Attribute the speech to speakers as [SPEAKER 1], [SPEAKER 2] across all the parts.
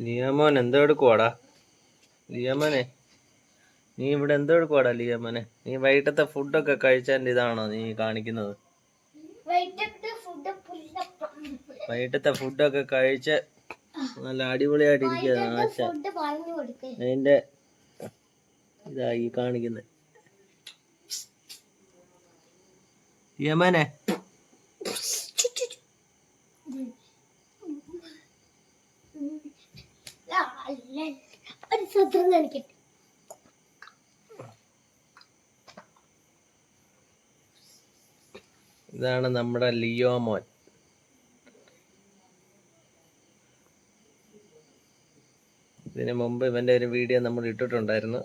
[SPEAKER 1] ലിയാമോൻ എന്തോ എടുക്കുവാടാ? ലിയാമോനെ, നീ ഇവിടെ എന്തോ എടുക്കുവാടാ ലിയാമോനെ? നീ വൈകിട്ടത്തെ ഫുഡൊക്കെ കഴിച്ചതിന്റെ ഇതാണോ നീ കാണിക്കുന്നത്? വൈകിട്ടത്തെ ഫുഡൊക്കെ കഴിച്ച് നല്ല അടിപൊളിയായിട്ടിരിക്കുകയാണ് ആശ. അതിന്റെ ഇതായി കാണിക്കുന്നത്. ലിയാമോനെ, ഇതാണ് നമ്മുടെ ലിയോമോൻ. ഇതിനു മുമ്പ് ഇവന്റെ ഒരു വീഡിയോ നമ്മൾ ഇട്ടിട്ടുണ്ടായിരുന്നു.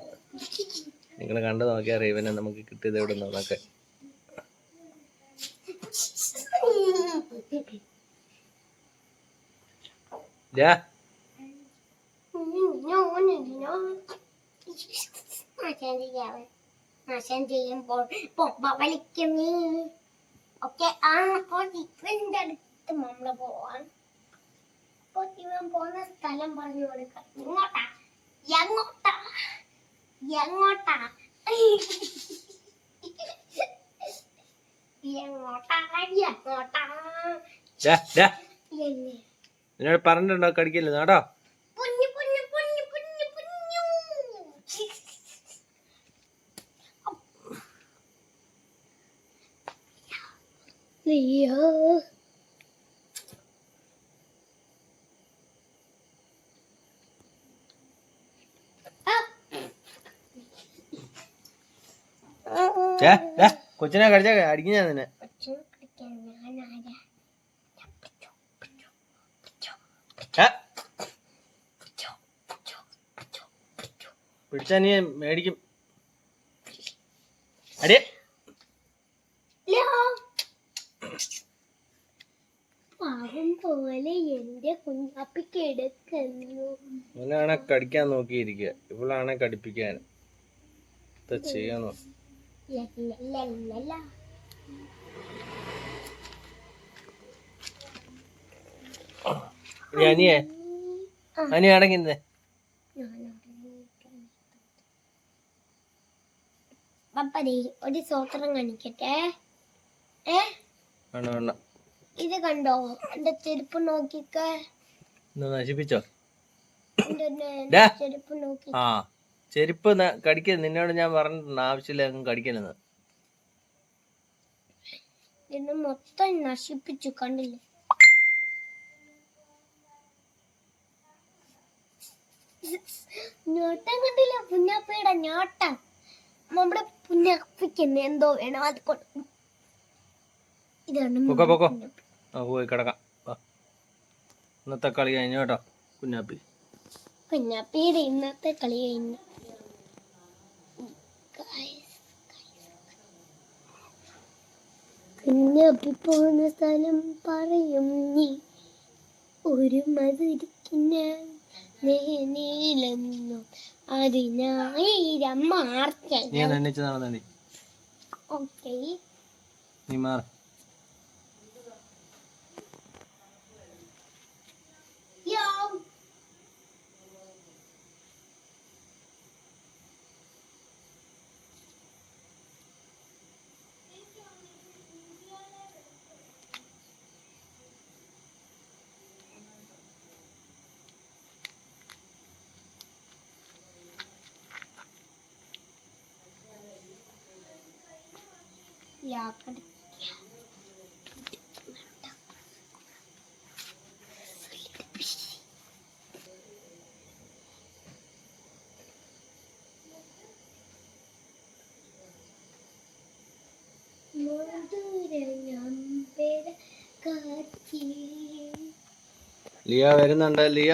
[SPEAKER 1] നിങ്ങൾ കണ്ടു നോക്കിയാറിയാം ഇവനെ നമുക്ക് കിട്ടിയത് എവിടെ നിന്നൊക്കെ.
[SPEAKER 2] ചെയ്യുമ്പോൾ വലിക്കും ഓക്കെ. അപ്പോൾ ഇവന്റെ അടുത്ത് നമ്മള് പോവാൻ. അപ്പോൾ ഇവൻ പോകുന്ന സ്ഥലം പറഞ്ഞു കൊടുക്കാം. എങ്ങോട്ടാ എങ്ങോട്ടാ എങ്ങോട്ടാ എങ്ങോട്ടാ എങ്ങോട്ടാ
[SPEAKER 1] എന്നോട് പറഞ്ഞിട്ടുണ്ടോ കടിക്കല്ലേ നാടോ? കൊച്ചിനെ കടിച്ചാ അടിക്കും ഞാൻ നിന്നെ. പിടിച്ചാ നീ മേടിക്കും. അടിയേ
[SPEAKER 2] പോലെ എന്റെ കുഞ്ഞാപ്പിക്ക് എടുക്കുന്നു.
[SPEAKER 1] ഇവനാണെ കടിക്കാൻ നോക്കിയിരിക്കുക, ഇവളാണെ കടിപ്പിക്കാൻ. ചെയ്യാന്നോ? അനിയേ അനിയ അടങ്ങുന്നേ.
[SPEAKER 2] ഒരു സ്വോത്രം കാണിക്കട്ടെ.
[SPEAKER 1] വേണ്ട.
[SPEAKER 2] ഇത് കണ്ടോ? എന്റെ ചെരുപ്പ് നോക്കിക്കേ.
[SPEAKER 1] നശിപ്പിച്ചോ?
[SPEAKER 2] ചെരുപ്പ് നോക്കി.
[SPEAKER 1] ആ ചെരുപ്പ് കടിക്കരുത്. നിന്നോട് ഞാൻ പറഞ്ഞിട്ടുണ്ട് ആവശ്യമില്ല കടിക്കരുത്.
[SPEAKER 2] ഇത് മൊത്തം നശിപ്പിച്ചു കണ്ടില്ലേ? ഞോട്ടം കണ്ടില്ല? പുന്നാപ്പയുടെ ഞോട്ടം. നമ്മുടെ പുന്നാപ്പിക്ക് എന്തോ വേണം അത് കൊണ്ട്. ഇതാണ്
[SPEAKER 1] പോയി കിടക്കാം. ഇന്നത്തെ കളി കഴിഞ്ഞു കേട്ടോ.
[SPEAKER 2] കുഞ്ഞാപ്പിയുടെ ഇന്നത്തെ കളി കഴിഞ്ഞു. കുഞ്ഞാപ്പി പോകുന്ന സ്ഥലം പറയും നീ. ഒരു മധുരിക്കുന്ന നീലെന്നു അതിനായിരം മാർച്ച. ഓക്കെ
[SPEAKER 1] നീ മാറ. ലിയ വരുന്നുണ്ട്. ലിയ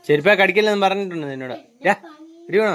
[SPEAKER 1] ചെരുപ്പ കടിക്കില്ലെന്ന് പറഞ്ഞിട്ടുണ്ട് നിന്നോട്. ഇരിക്കണോ?